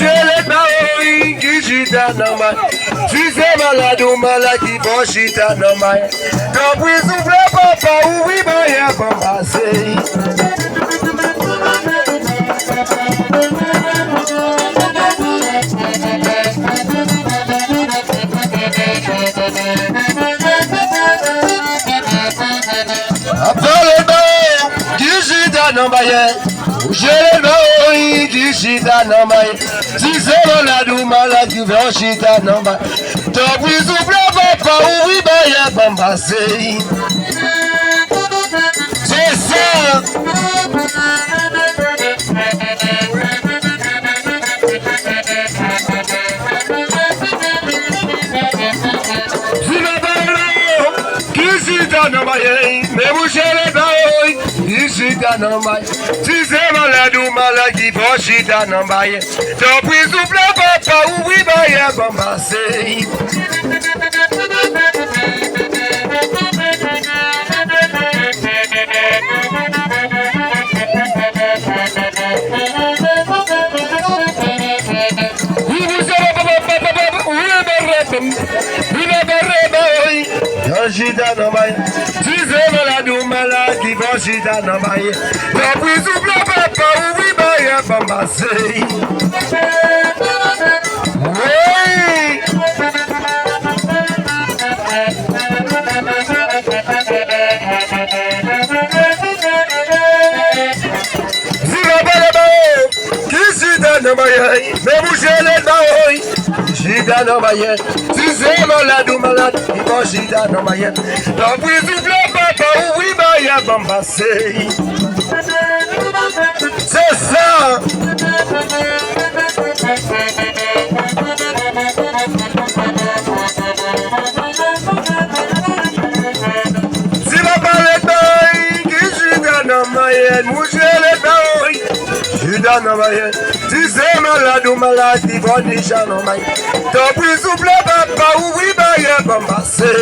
Mouchele baoi, kijita nama. Tise malado malaki boshita nama. Kapwi souffle papa ouvi baya pambase. Apale bao, kijita nama ye. Mouchele baoi, kijita nama ye. Tise malado malaki boshita nama. Kapwi souffle papa ouvi baya pambase. C'est ça. Me mouchele baoi, ishita namai. Tise malado malaki boshita namai. Depuis souffle papa ouvi baya bambase. Boshita namai. Tise malado malaki boshita namai. Depuis souffle papa ouvi baya bambase. Oui. Me mouchele baoi, kijita nama ye. Tise malado malaki boshita nama ye. Depuis souffle papa ouvi baya bambase. C'est ça. Si ma parle baoi, kijita nama ye. Mouchele baoi, kijita nama ye. Tise malado malaki boshita nama ye. Depuis souffle papa ouvi baya bambase.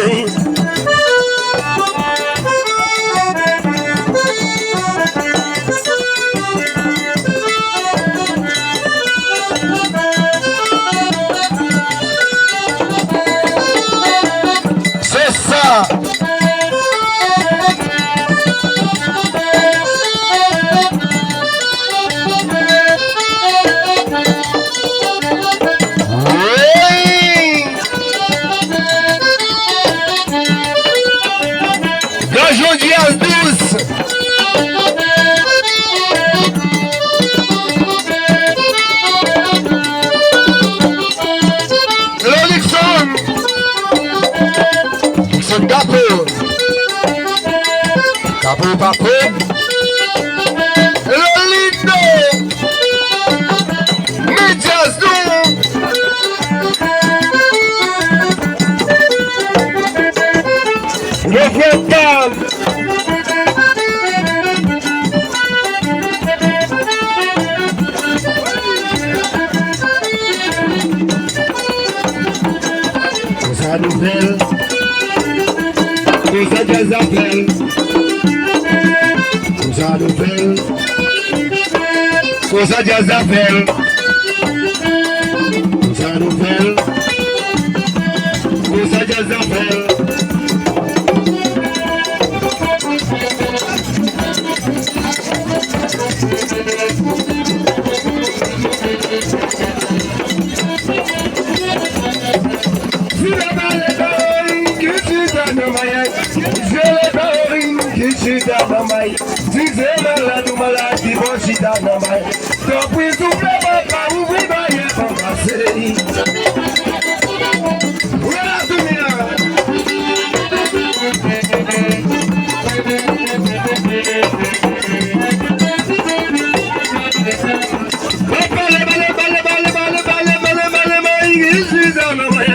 C'est ça. Dias douce. Nixon. Nixon Capo. Capo Papo. Lolito. Medias douce. Le Vietnam. Cosa nouvelle, cosa des appels, cosa nouvelle, cosa des appels, cosa nouvelle, cosa des appels. Kijita namai. Tise malado malaki boshita namai. Depuis souffle papa ouvi baya bambase. Voilà Dumia. Kijita namai.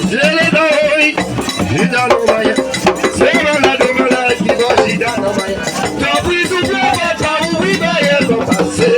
Jele doi. Kijita namai. Depuis souffle papa ouvi baya bambase.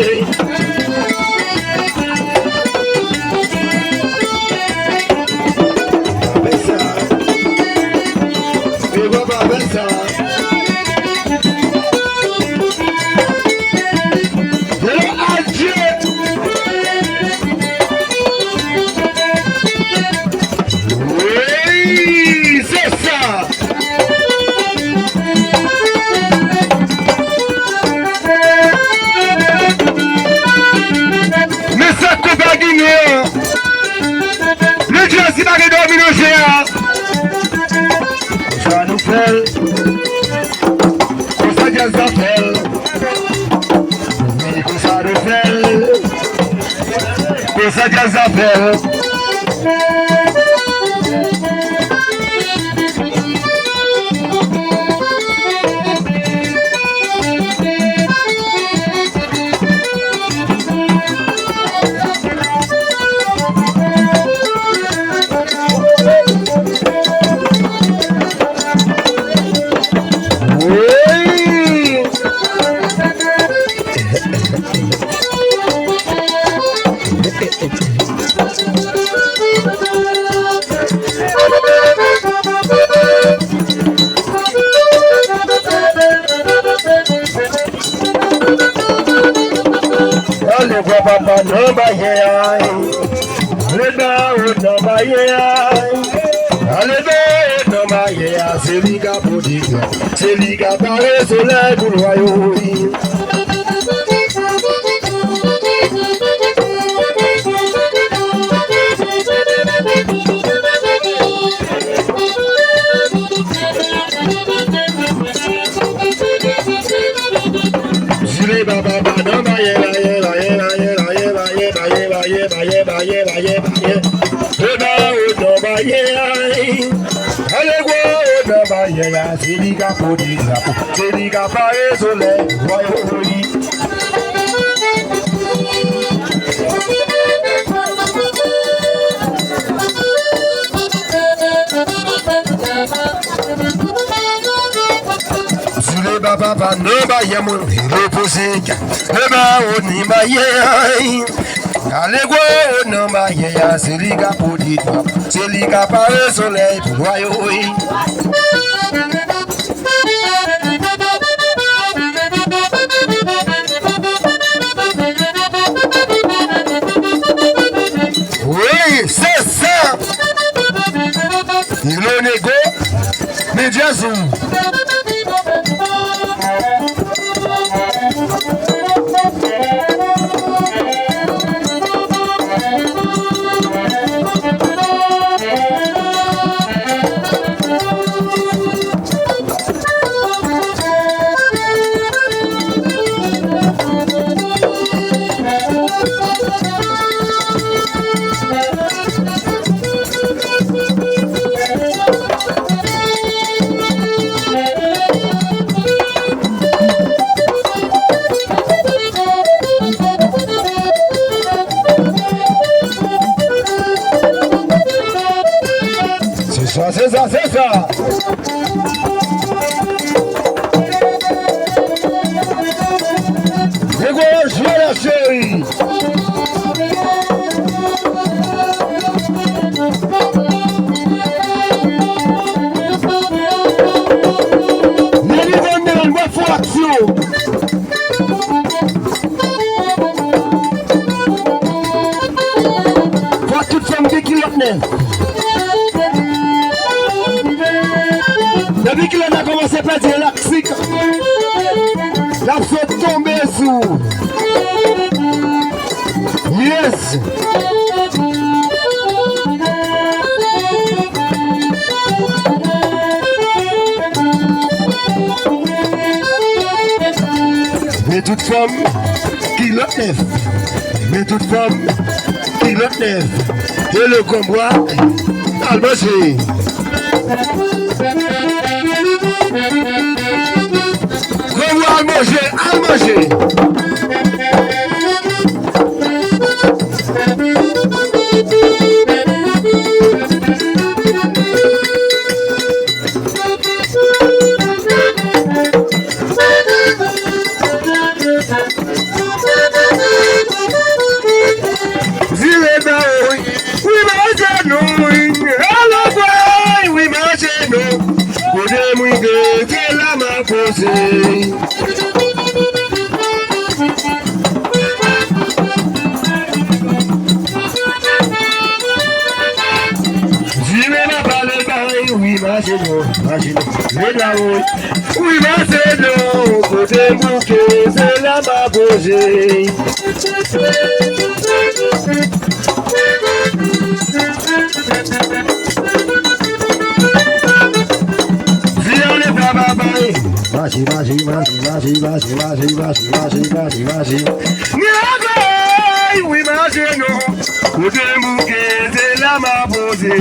la Guinée. Le Dieu, c'est pas que domino géant. Ça nous fait. Ça nous fait. Ça nous fait. Ça nous fait. Papa no baye ai, leda no baye ai, leda no baye ai, c'est liga podiga, c'est liga pare soleil pour royaume. Jure baba no baye ai. C'est les gars pour des drapeaux, c'est les gars par les soleils, royaume. Sur les papa, ne baillez mon reposer, le bas on y baille. Allez, go, no baille, c'est les gars pour des drapeaux, c'est les gars par les soleils, royaume. C'est ça. Il le négo, mais Diazou. C'est ça, c'est ça. Grégoire, je la chérie. Nelly Van faut action. Faut toute femme qui l'a. Depuis qu'il a commencé à perdre l'axique, la fait tomber sous. Yes. Mais toute femme qui le lève, mais toute femme qui le lève, et le combat, à manger. Revoir à manger, à manger. Oui, ma c'est non, côté bouquet, c'est la ma posée. Oui, imaginons, où des bouquets de la m'a posé.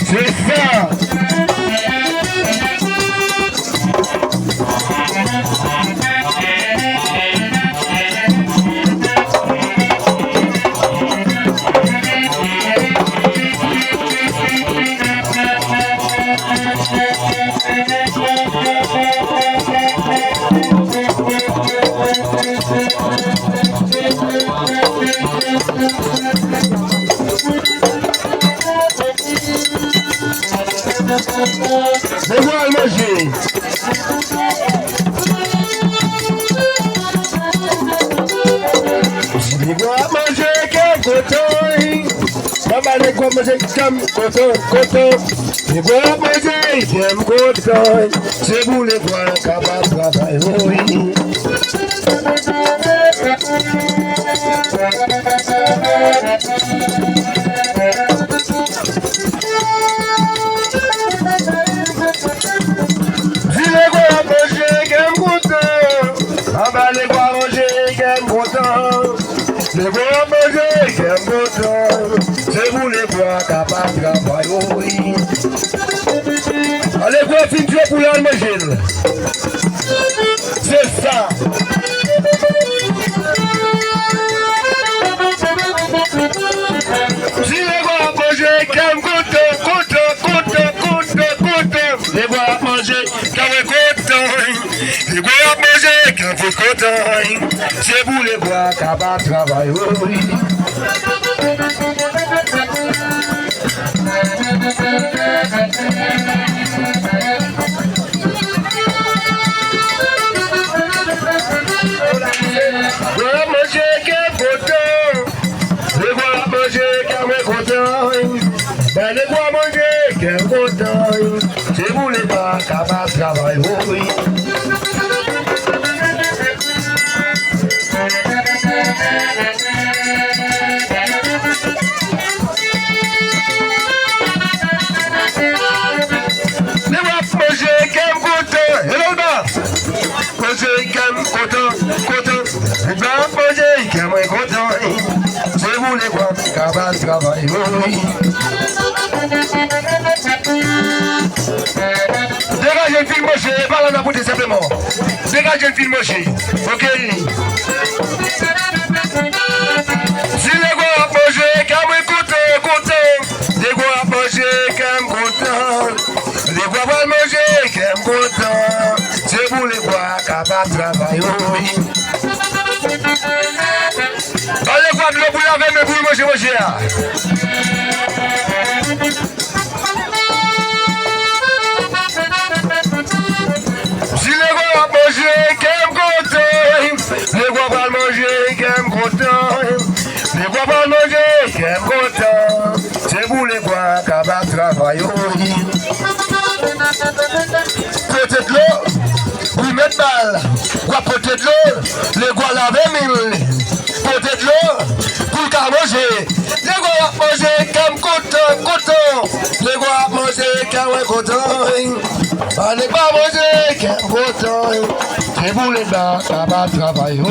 C'est ça. C'est moi le manger. C'est moi manger comme coton. Maman est quoi manger comme coton. C'est moi manger comme coton. C'est vous les voir capable de travailler. Les bois manger, j'aime beaucoup. C'est vous les bois capables de travailler. Allez, quoi, fin pour la manger. C'est ça. Si les bois manger, j'aime coton. Les bois manger, j'aime coton. Les bois manger, j'aime coton. C'est vous les bois capables de travailler. Les bois manger, qu'un coton. C'est vous les bois capables de travailler. C'est vous les bois capables de travailler. Dégagez le film moché, pas la bouteille simplement. Dégagez le film moché. Ok. Si les bois manger, comme coton. Les bois manger, comme coton. Les bois manger, comme coton. C'est vous les bois capables de travailler. Allez, quoi de l'eau pour laver, mais pour manger. Si les bois manger, qu'aime coton. Les bois pas manger, qu'aime coton. Les bois pas manger, qu'aime coton. C'est vous les bois capables de travailler. Peut-être l'eau, vous mettez balle. Quoi peut-être l'eau, les bois laver, mille. Peut-être l'eau, pour qu'à manger. Les bois manger, qu'aime coton. Les bois manger, qu'aime coton. Allez pas manger, qu'aime coton. C'est vous les bois capables de travailler.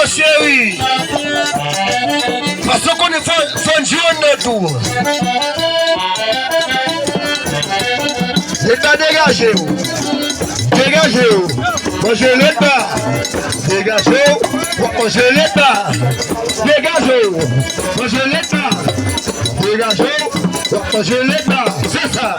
Chérie, parce qu'on est fan jaune tout. L'état dégagé. Dégagez-vous. Mangez l'État. Dégagez-vous. Mangez l'État. Dégagez-vous. Mangez l'État. Dégagez-vous. Mangez l'État. C'est ça.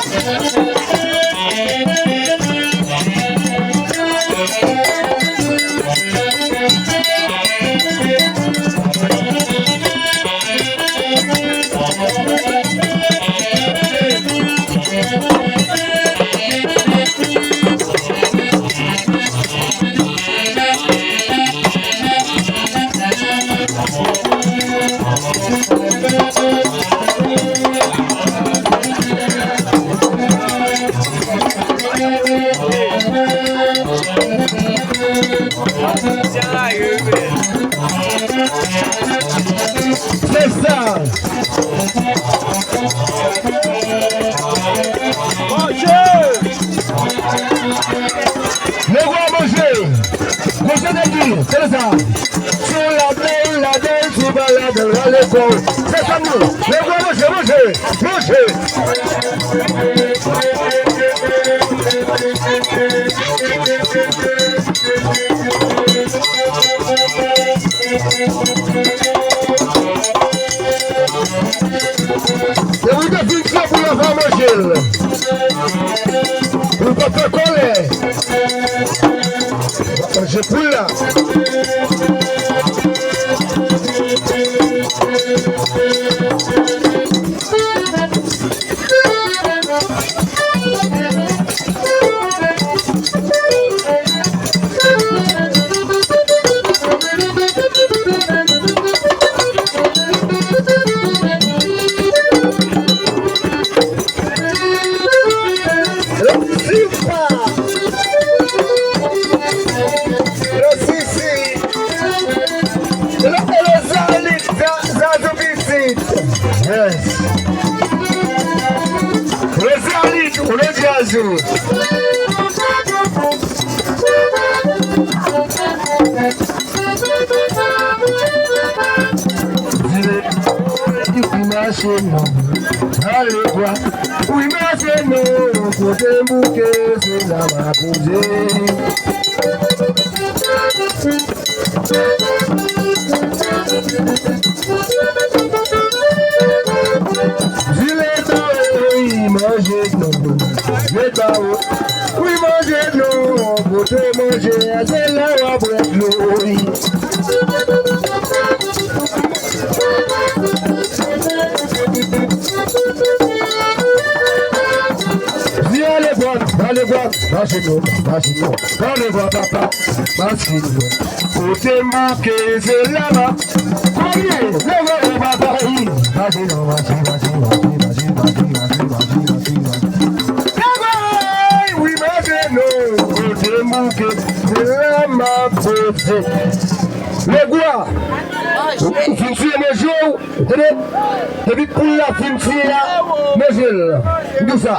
C'est ça. Le roi manger. Manger de qui? C'est ça. Sur la belle, tu vas la belle à l'école. C'est ça nous. Le roi manger. Et vous devez faire pour la faire manger. Vous ne pouvez pas coller. Je peux là. Oui, mais non, côté bouquet, c'est la ma posée. Oui, manger de l'eau, oui, manger de l'eau, côté manger, c'est là où après de l'eau. Allez voir, allez voir papa, côté bouquet, c'est là-bas. Allez, le papa, oui, côté bouquet, c'est là ma beauté. Le bois, vous tuez mes jours, et puis pour la fin, manger, tout ça.